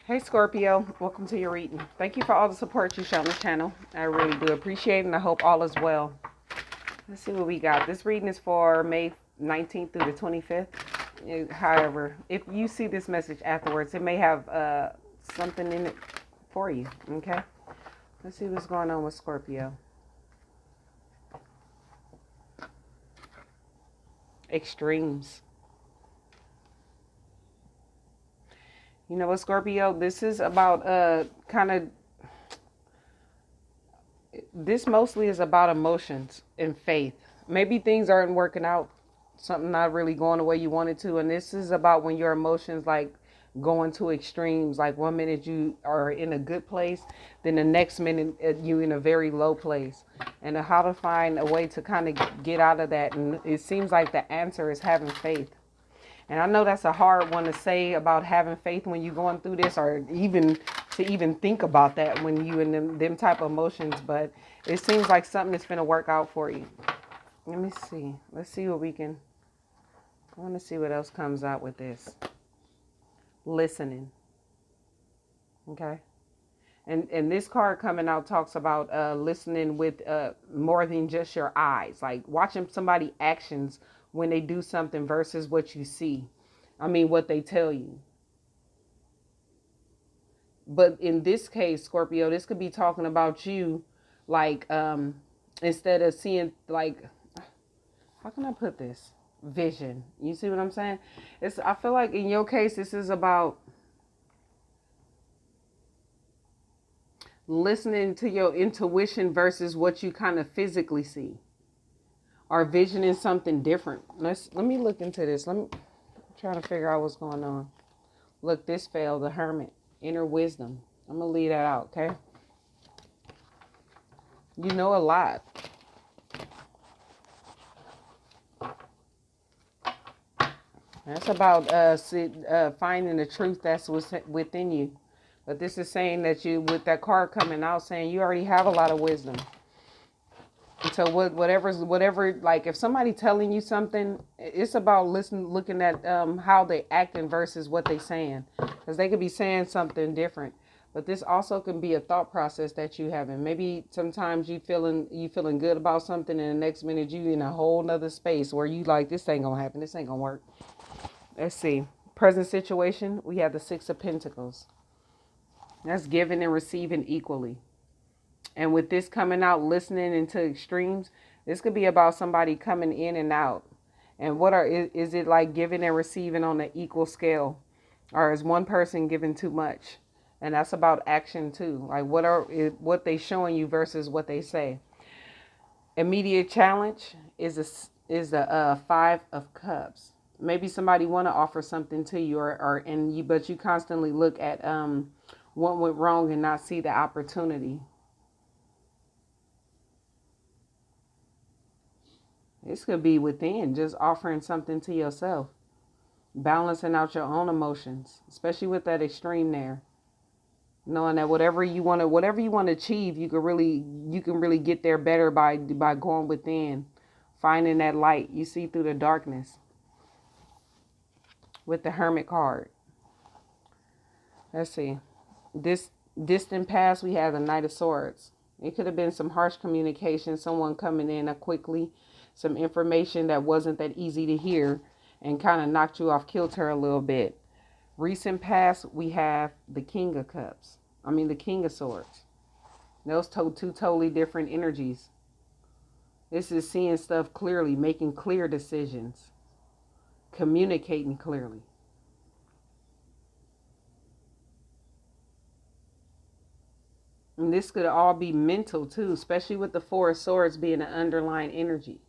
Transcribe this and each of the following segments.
Hey Scorpio, welcome to your reading. Thank you for all the support you show on the channel. I really do appreciate it, and I hope all is well. Let's see what we got. This reading is for May 19th through the 25th. However, if you see this message afterwards, it may have something in it for you, okay? Let's see what's going on with Scorpio. Extremes. You know what, Scorpio? This is about this mostly is about emotions and faith. Maybe things aren't working out, something not really going the way you want it to. And this is about when your emotions like going to extremes. Like 1 minute you are in a good place, then the next minute you in a very low place. And how to find a way to kind of get out of that. And it seems like the answer is having faith. And I know that's a hard one to say about having faith when you're going through this, or even to even think about that when you in them type of emotions. But it seems like something that's going to work out for you. Let me see. Let's see what we can. I want to see what else comes out with this. Listening. Okay. And this card coming out talks about listening with more than just your eyes, like watching somebody actions when they do something versus what you see. I mean, what they tell you. But in this case, Scorpio, this could be talking about you, like instead of seeing, like, how can I put this? Vision. You see what I'm saying? I feel like in your case, this is about listening to your intuition versus what you kind of physically see. Or visioning something different. Let me look into this. I'm trying to figure out what's going on. Look, this failed. The Hermit. Inner wisdom. I'm going to leave that out, okay? You know a lot. That's about finding the truth that's within you. But this is saying that you, with that card coming out, saying you already have a lot of wisdom. So whatever, like if somebody telling you something, it's about looking at how they acting versus what they saying, because they could be saying something different. But this also can be a thought process that you having. Maybe sometimes you feeling good about something, and the next minute you in a whole nother space where you like, this ain't gonna happen, this ain't gonna work. Let's see. Present situation, we have the Six of Pentacles. That's giving and receiving equally. And with this coming out, listening into extremes, this could be about somebody coming in and out. And is it like giving and receiving on an equal scale? Or is one person giving too much? And that's about action too. Like what they showing you versus what they say. Immediate challenge is the Five of Cups. Maybe somebody want to offer something to you, but you constantly look at what went wrong and not see the opportunity. This could be within, just offering something to yourself. Balancing out your own emotions, especially with that extreme there. Knowing that whatever you want to achieve, you can really get there better by going within. Finding that light you see through the darkness. With the Hermit card. Let's see. This distant past, we have the Knight of Swords. It could have been some harsh communication, someone coming in quickly, some information that wasn't that easy to hear and kind of knocked you off kilter a little bit. Recent past, we have the King of Cups. The King of Swords. Those two totally different energies. This is seeing stuff clearly, making clear decisions, communicating clearly. And this could all be mental too, especially with the Four of Swords being an underlying energy.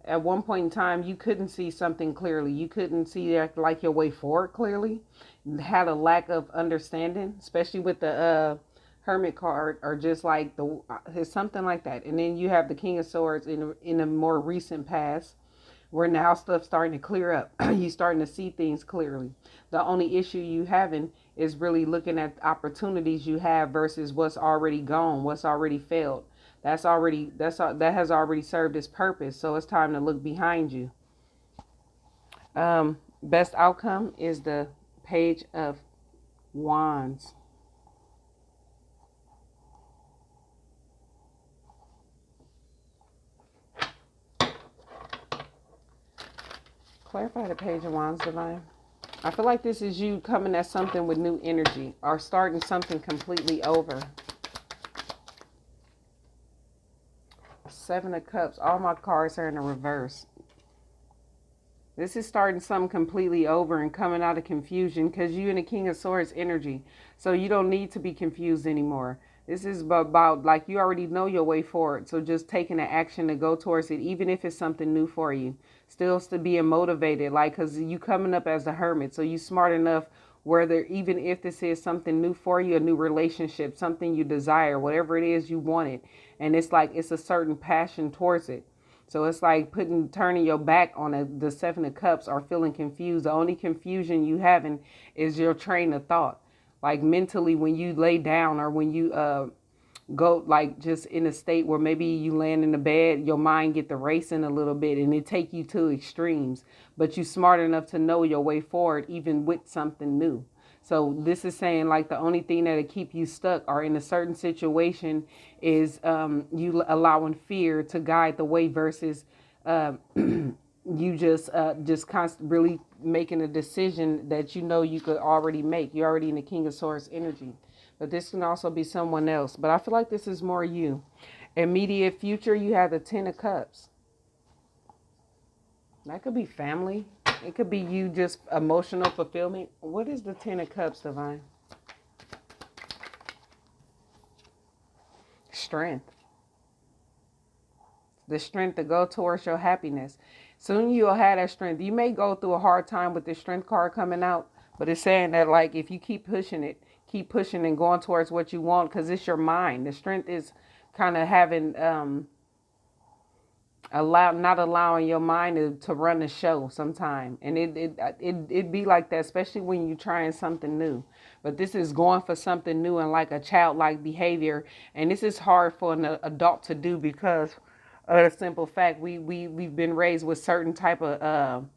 At one point in time, you couldn't see something clearly. You couldn't see like your way forward clearly. You had a lack of understanding, especially with the Hermit card, or just like it's something like that. And then you have the King of Swords in a more recent past, where now stuff's starting to clear up. You're starting to see things clearly. The only issue you having is really looking at opportunities you have versus what's already gone, what's already failed. That has already served its purpose. So it's time to look behind you. Best outcome is the Page of Wands. Clarify the Page of Wands, Divine. I feel like this is you coming at something with new energy or starting something completely over. Seven of Cups. All my cards are in the reverse. This is starting something completely over and coming out of confusion because you in the King of Swords energy. So you don't need to be confused anymore. This is about like you already know your way forward. So just taking the action to go towards it, even if it's something new for you. Still being motivated, like, because you coming up as a hermit. So you smart enough whether even if this is something new for you, a new relationship, something you desire, whatever it is you wanted. And it's like it's a certain passion towards it. So it's like turning your back on the Seven of Cups or feeling confused. The only confusion you having is your train of thought. Like mentally when you lay down or when you go like just in a state where maybe you land in the bed, your mind get the racing a little bit and it take you to extremes. But you smart enough to know your way forward even with something new. So this is saying like the only thing that'll keep you stuck or in a certain situation is you allowing fear to guide the way versus you just really making a decision that you know you could already make. You're already in the King of Swords energy. But this can also be someone else. But I feel like this is more you. Immediate future, you have the Ten of Cups. That could be family. It could be you just emotional fulfillment. What is the Ten of Cups, Divine? Strength. The strength to go towards your happiness. Soon you'll have that strength. You may go through a hard time with the strength card coming out, but it's saying that like if you keep pushing and going towards what you want, because it's your mind. The strength is kind of having not allowing your mind to run the show sometime. And it be like that, especially when you're trying something new. But this is going for something new and like a childlike behavior. And this is hard for an adult to do because of the simple fact we've been raised with certain type of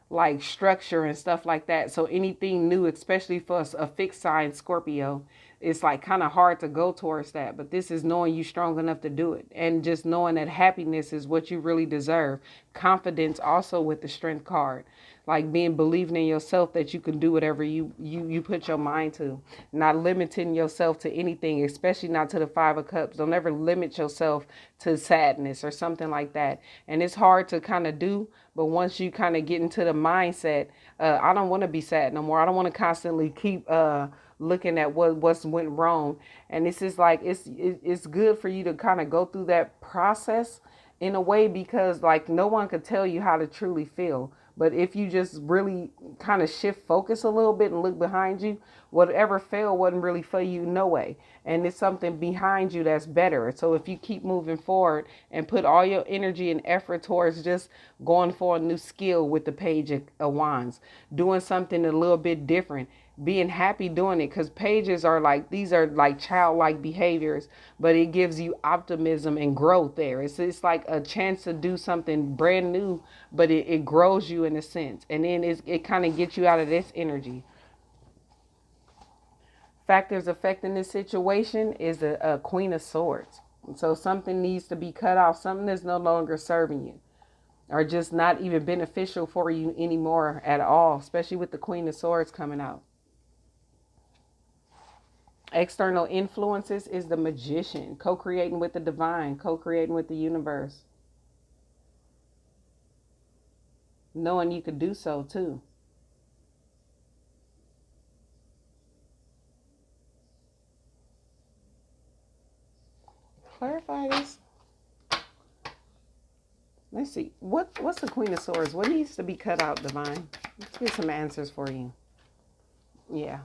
like structure and stuff like that. So anything new, especially for a fixed sign Scorpio, it's like kind of hard to go towards that. But this is knowing you strong enough to do it and just knowing that happiness is what you really deserve. Confidence also with the strength card, like believing in yourself that you can do whatever you put your mind to, not limiting yourself to anything, especially not to the Five of Cups. Don't ever limit yourself to sadness or something like that. And it's hard to kind of do, but once you kind of get into the mindset, I don't want to be sad no more. I don't want to constantly keep looking at what's went wrong. And this is like it's good for you to kind of go through that process in a way, because like no one could tell you how to truly feel. But if you just really kind of shift focus a little bit and look behind you, whatever failed wasn't really for you, no way. And it's something behind you that's better. So if you keep moving forward and put all your energy and effort towards just going for a new skill with the Page of Wands, doing something a little bit different, being happy doing it, because pages are like, these are like childlike behaviors, but it gives you optimism and growth there. It's like a chance to do something brand new, but it grows you in a sense. And then it kind of gets you out of this energy. Factors affecting this situation is a Queen of Swords. So something needs to be cut off, something that's no longer serving you or just not even beneficial for you anymore at all, especially with the Queen of Swords coming out. External influences is the Magician, co-creating with the divine, co-creating with the universe. Knowing you could do so too. Clarify this. Let's see. What's the Queen of Swords? What needs to be cut out, divine? Let's get some answers for you. Yeah.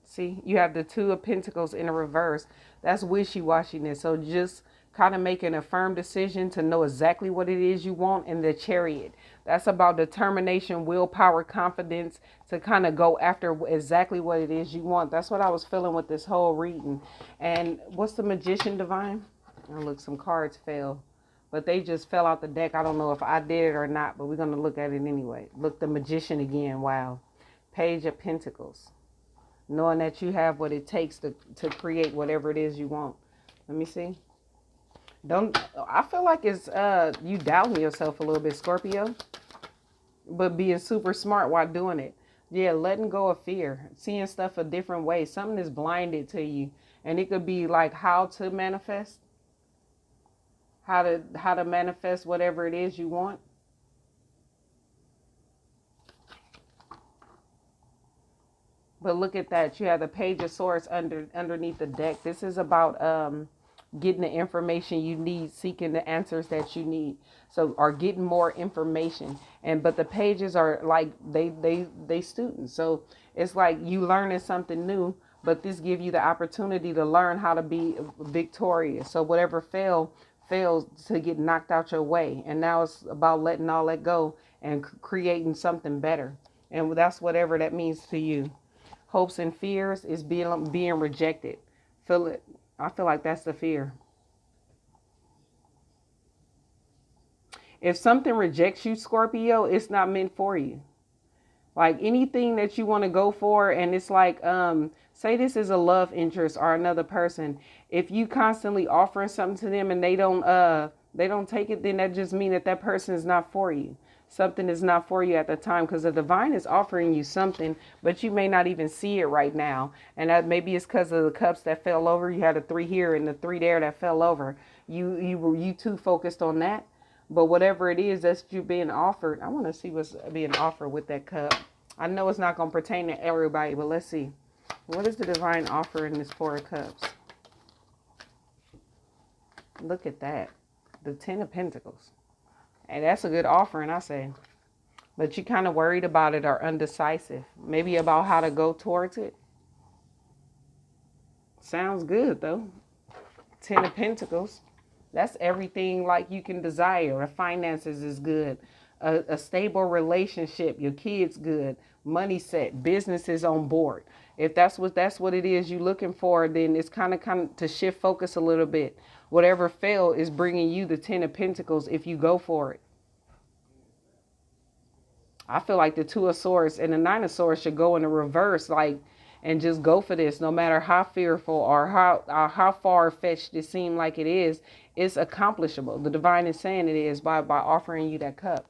See, you have the Two of Pentacles in a reverse. That's wishy-washiness. So just kind of making a firm decision to know exactly what it is you want. And the Chariot, that's about determination, willpower, confidence to kind of go after exactly what it is you want. That's what I was feeling with this whole reading. And what's the Magician, divine? Oh, look, some cards fell, but they just fell out the deck. I don't know if I did it or not, but we're going to look at it anyway. Look, the Magician again. Wow. Page of Pentacles. knowing that you have what it takes to create whatever it is you want. Let me see. Don't, I feel like it's you doubting yourself a little bit, Scorpio, but being super smart while doing it. Yeah, letting go of fear, seeing stuff a different way. Something is blinded to you, and it could be like how to manifest, how to manifest whatever it is you want. But look at that. You have the Page of Swords underneath the deck. This is about getting the information you need, seeking the answers that you need. So, or getting more information. But the pages are like they students. So it's like you learning something new, but this give you the opportunity to learn how to be victorious. So whatever fails to get knocked out your way. And now it's about letting all that go and creating something better. And that's whatever that means to you. Hopes and fears is being rejected. I feel like that's the fear. If something rejects you, Scorpio, it's not meant for you. Like anything that you want to go for, and it's like, say this is a love interest or another person. If you constantly offering something to them and they don't take it, then that just means that that person is not for you. Something is not for you at the time, because the divine is offering you something, but you may not even see it right now. And that maybe it's because of the cups that fell over. You had a 3 here and the 3 there that fell over. You too focused on that. But whatever it is that's you being offered, I want to see what's being offered with that cup. I know it's not going to pertain to everybody, but let's see. What is the divine offer in this 4 of Cups? Look at that. The 10 of Pentacles. And that's a good offering, I say. But you're kind of worried about it or undecisive. Maybe about how to go towards it. Sounds good, though. 10 of Pentacles. That's everything like you can desire. The finances is good. A stable relationship. Your kids good. Money set. Business is on board. If that's what it is you're looking for, then it's kind of to shift focus a little bit. Whatever failed is bringing you the 10 of Pentacles if you go for it. I feel like the 2 of Swords and the 9 of Swords should go in the reverse, like, and just go for this. No matter how fearful or how far-fetched it seems like it is, it's accomplishable. The divine is saying it is by offering you that cup.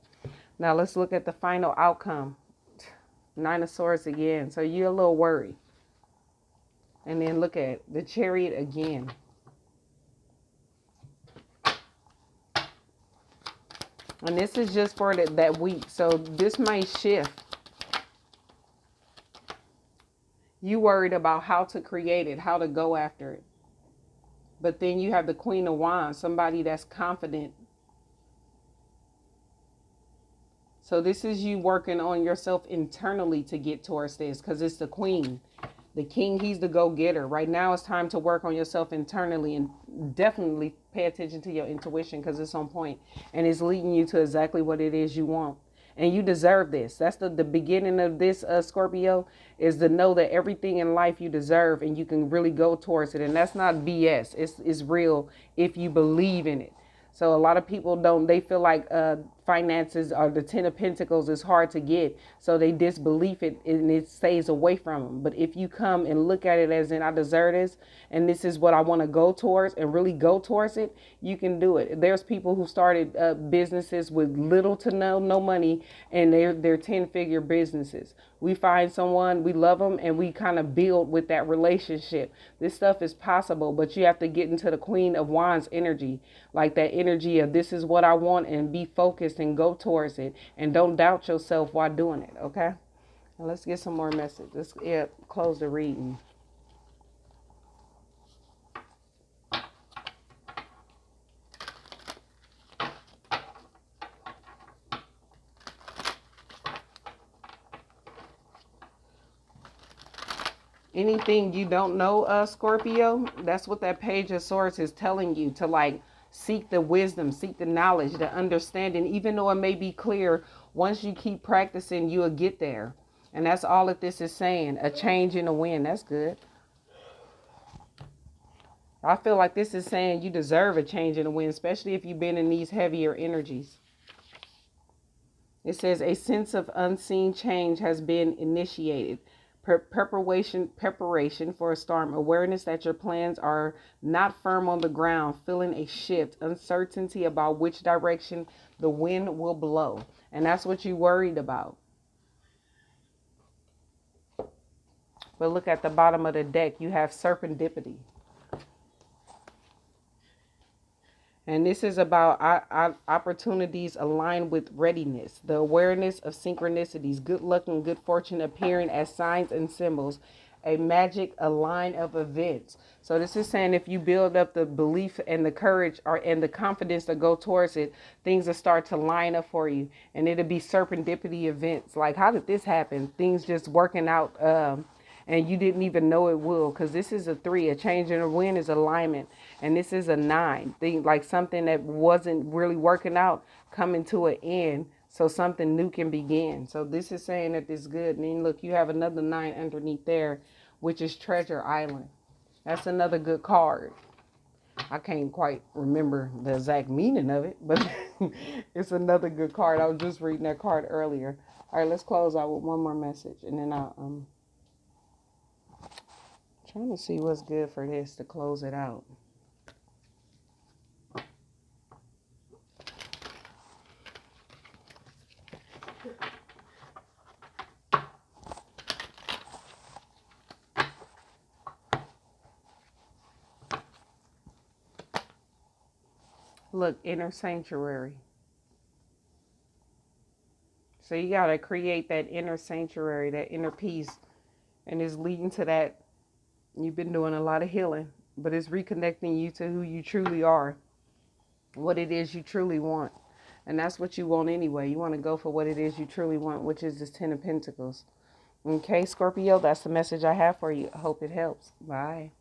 Now let's look at the final outcome. 9 of Swords again. So you're a little worried. And then look at the Chariot again. And this is just for that week. So this might shift. You worried about how to create it, how to go after it. But then you have the Queen of Wands, somebody that's confident. So this is you working on yourself internally to get towards this, because it's the Queen. The King, he's the go-getter. Right now it's time to work on yourself internally, and definitely pay attention to your intuition, because it's on point and it's leading you to exactly what it is you want. And you deserve this. That's the beginning of this, Scorpio, is to know that everything in life you deserve, and you can really go towards it. And that's not BS. It's real if you believe in it. So a lot of people they feel like finances or the 10 of Pentacles is hard to get. So they disbelieve it and it stays away from them. But if you come and look at it as in, I deserve this and this is what I want to go towards and really go towards it, you can do it. There's people who started businesses with little to no money, and they're 10-figure businesses. We find someone, we love them, and we kind of build with that relationship. This stuff is possible, but you have to get into the Queen of Wands energy, like that energy of this is what I want, and be focused and go towards it, and don't doubt yourself while doing it. Okay, now let's get some more messages. Let's close the reading. Anything you don't know, Scorpio, that's what that Page of Swords is telling you, to like seek the wisdom, seek the knowledge, the understanding. Even though it may be clear, once you keep practicing, you'll get there. And that's all that this is saying. A change in the wind. That's good. I feel like this is saying you deserve a change in the wind, especially if you've been in these heavier energies. It says a sense of unseen change has been initiated. Preparation for a storm. Awareness that your plans are not firm on the ground. Feeling a shift. Uncertainty about which direction the wind will blow. And that's what you worried about. But look at the bottom of the deck. You have serendipity. And this is about opportunities aligned with readiness, the awareness of synchronicities, good luck and good fortune appearing as signs and symbols, a line of events. So this is saying if you build up the belief and the courage and the confidence to go towards it, things will start to line up for you. And it'll be serendipity events. Like, how did this happen? Things just working out. And you didn't even know it will, because this is a 3. A change in the wind is alignment, and this is a 9. Think like something that wasn't really working out coming to an end, so something new can begin. So this is saying that this is good. And then look, you have another 9 underneath there, which is Treasure Island. That's another good card. I can't quite remember the exact meaning of it, but it's another good card. I was just reading that card earlier. All right, let's close out with one more message, and then I'll trying to see what's good for this to close it out. Look, inner sanctuary. So you got to create that inner sanctuary, that inner peace. And it's leading to that. You've been doing a lot of healing, but it's reconnecting you to who you truly are, what it is you truly want. And that's what you want anyway. You want to go for what it is you truly want, which is this 10 of Pentacles. Okay, Scorpio, that's the message I have for you. I hope it helps. Bye.